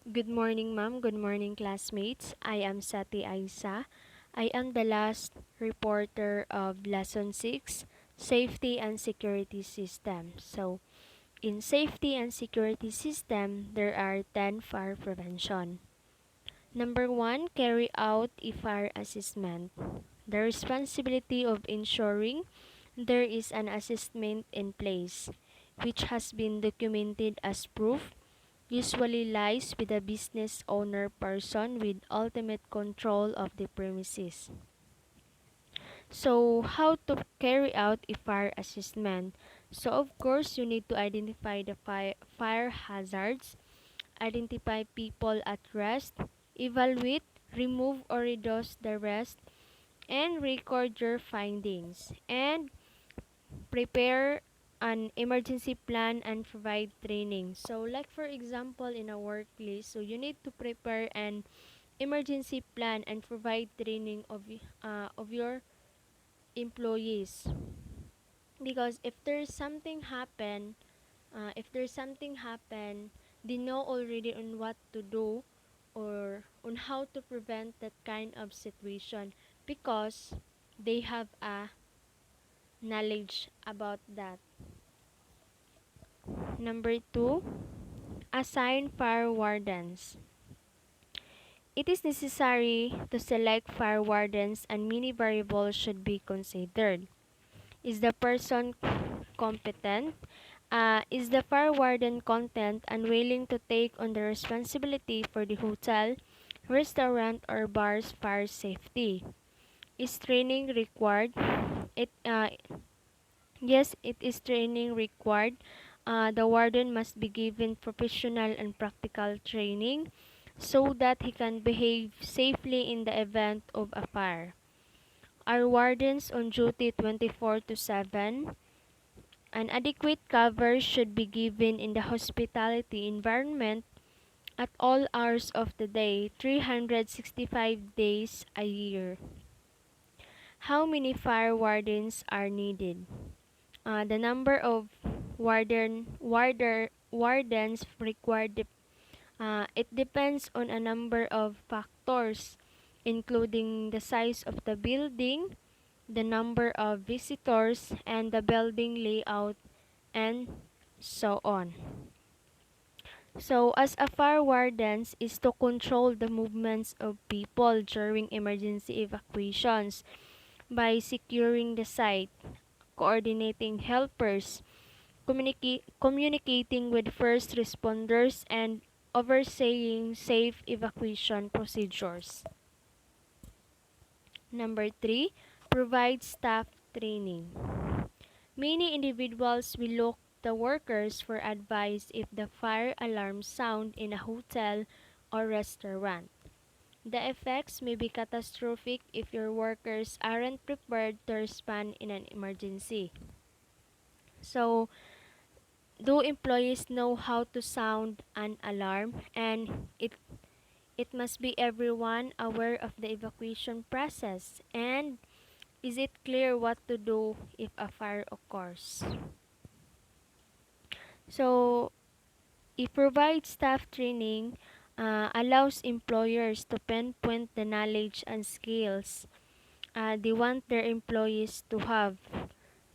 Good morning, ma'am. Good morning, classmates. I am Sati Aisa. I am the last reporter of Lesson 6, Safety and Security System. So, in Safety and Security System, there are 10 fire prevention. Number 1, carry out a fire assessment. The responsibility of ensuring there is an assessment in place, which has been documented as proof usually lies with the business owner person with ultimate control of the premises. So, how to carry out a fire assessment? So, of course, you need to identify the fire hazards, identify people at rest, evaluate, remove or reduce the rest, and record your findings. And prepare an emergency plan and provide training. So like for example in a workplace, so you need to prepare an emergency plan and provide training of your employees, because if there's something happen, they know already on what to do or on how to prevent that kind of situation because they have a knowledge about that. Number 2, assign fire wardens. It is necessary to select fire wardens and many variables should be considered. Is the person competent? Is the fire warden content and willing to take on the responsibility for the hotel, restaurant, or bar's fire safety? Is training required? It Yes, it is training required. The warden must be given professional and practical training so that he can behave safely in the event of a fire. Are wardens on duty 24 to 7? An adequate cover should be given in the hospitality environment at all hours of the day, 365 days a year. How many fire wardens are needed? The number of wardens required it depends on a number of factors, including the size of the building, the number of visitors, and the building layout, and so on. So, as a fire wardens is to control the movements of people during emergency evacuations by securing the site, coordinating helpers, communicating with first responders, and overseeing safe evacuation procedures. Number 3, provide staff training. Many individuals will look the workers for advice if the fire alarm sound in a hotel or restaurant. The effects may be catastrophic if your workers aren't prepared to respond in an emergency. So, do employees know how to sound an alarm, and it must be everyone aware of the evacuation process, and is it clear what to do if a fire occurs? So, it provides staff training, allows employers to pinpoint the knowledge and skills they want their employees to have.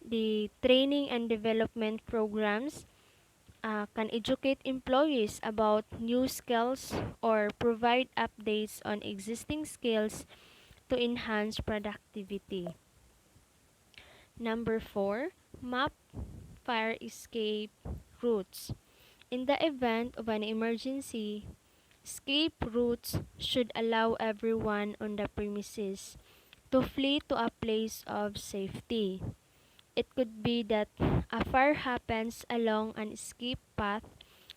The training and development programs can educate employees about new skills or provide updates on existing skills to enhance productivity. Number 4, map fire escape routes. In the event of an emergency, escape routes should allow everyone on the premises to flee to a place of safety. It could be that a fire happens along an escape path,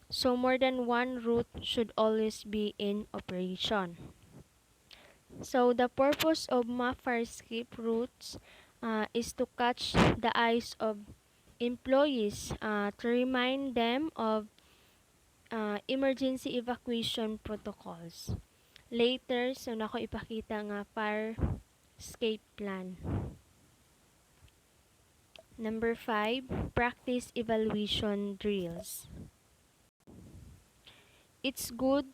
so more than one route should always be in operation. So the purpose of map fire escape routes is to catch the eyes of employees to remind them of emergency evacuation protocols. Later, so nako ipakita nga fire escape plan. Number 5, practice evaluation drills. It's good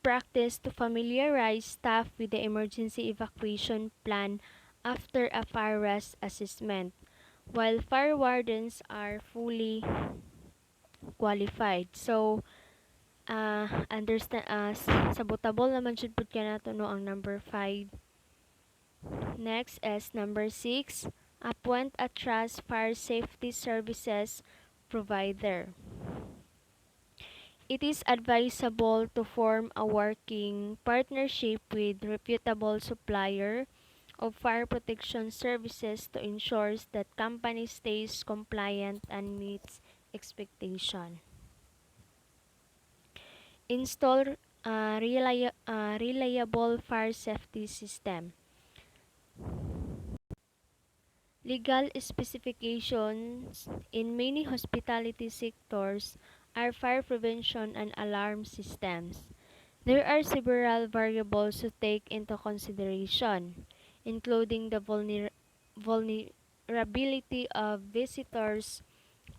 practice to familiarize staff with the emergency evacuation plan after a fire risk assessment, while fire wardens are fully qualified. So, understand sabotable naman jud pud kanato no ang number 5. Next is number 6, appoint a trust fire safety services provider. It is advisable to form a working partnership with reputable supplier of fire protection services to ensure that company stays compliant and meets expectation. Install reliable fire safety system. Legal specifications in many hospitality sectors are fire prevention and alarm systems. There are several variables to take into consideration, including the vulnerability of visitors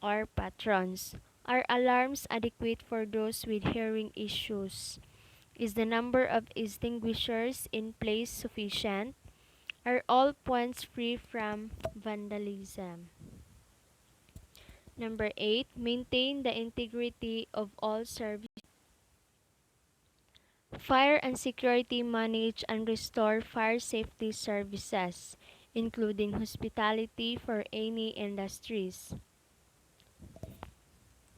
or patrons. Are alarms adequate for those with hearing issues? Is the number of extinguishers in place sufficient? Are all points free from vandalism? Number 8, maintain the integrity of all services. Fire and security manage and restore fire safety services, including hospitality for any industries.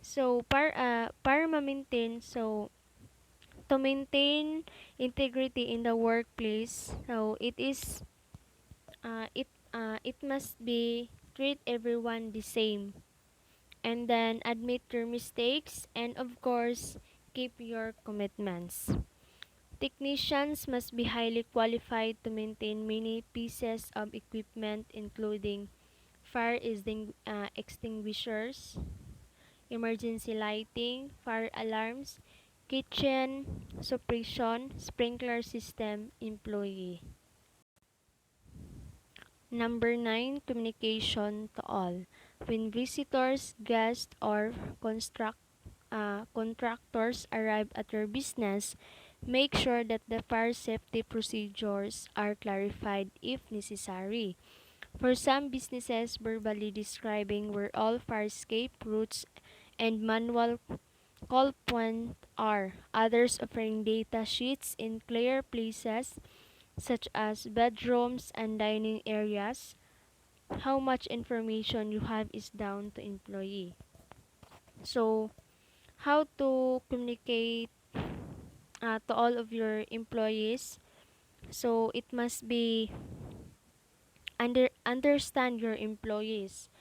So, para ma-maintain, to maintain integrity in the workplace, it must be treat everyone the same, and then admit your mistakes, and of course keep your commitments. Technicians must be highly qualified to maintain many pieces of equipment, including extinguishers, emergency lighting, fire alarms, kitchen suppression, sprinkler system employee. Number 9, communication to all. When visitors, guests, or contractors arrive at your business, make sure that the fire safety procedures are clarified if necessary. For some businesses, verbally describing where all fire escape routes and manual call points are. Others offering data sheets in clear places such as bedrooms and dining areas. How much information you have is down to employee. So, how to communicate to all of your employees? So, it must be understand your employees,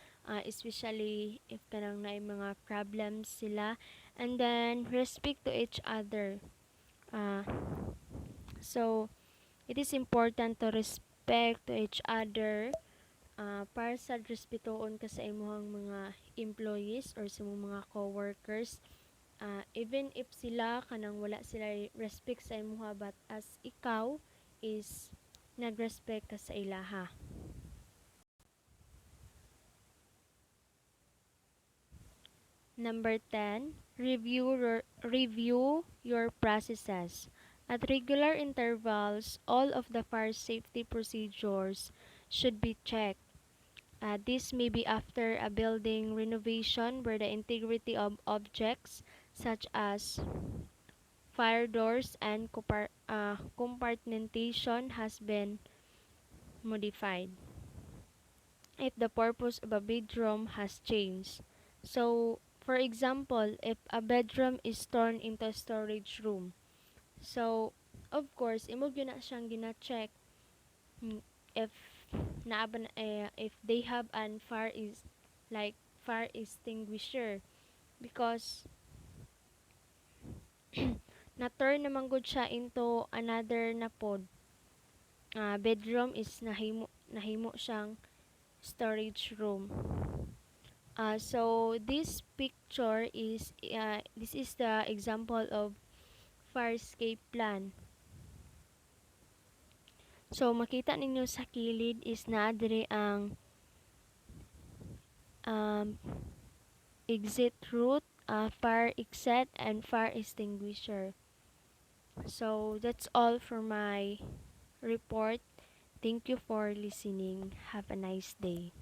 especially if kanang na mga problems sila, and then respect to each other. Uh, so, it is important to respect to each other, para sa respetuon ka sa imong mga employees or sa imong mga coworkers, even if sila kanang wala sila respect sa imuha, but as ikaw is nagrespect ka sa ilaha. Number 10, review your processes. At regular intervals, all of the fire safety procedures should be checked. This may be after a building renovation where the integrity of objects such as fire doors and compartmentation has been modified. If the purpose of a bedroom has changed. So, for example, if a bedroom is turned into a storage room, so, of course, imo gyud na siyang gina-check, if if they have an fire extinguisher, because na-turn naman gud siya into another na pod. Bedroom is nahimo siyang storage room. So this picture is this is the example of fire escape plan. So makita ninyo sa kilid is naa diri ang um, exit route, fire exit, and fire extinguisher. So that's all for my report. Thank you for listening. Have a nice day.